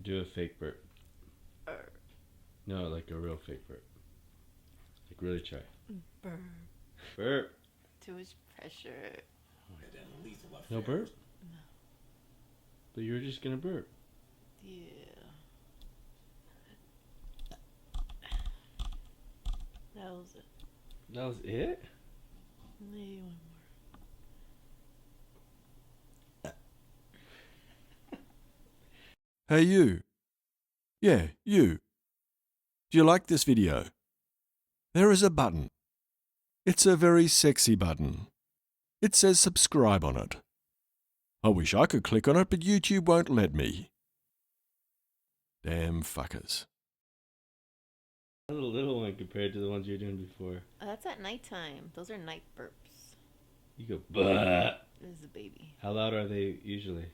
Do a fake burp. No, like a real fake burp. Like really try. Burp. Burp. Too much pressure. No burp? No. But you were just gonna burp. Yeah. That was it. That was it? Maybe one more. Hey you. Yeah, you. Do you like this video? There is a button. It's a very sexy button. It says subscribe on it. I wish I could click on it, but YouTube won't let me. Damn fuckers. That was a little one compared to the ones you were doing before. That's at nighttime. Those are night burps. You go, bah. This is a baby. How loud are they usually?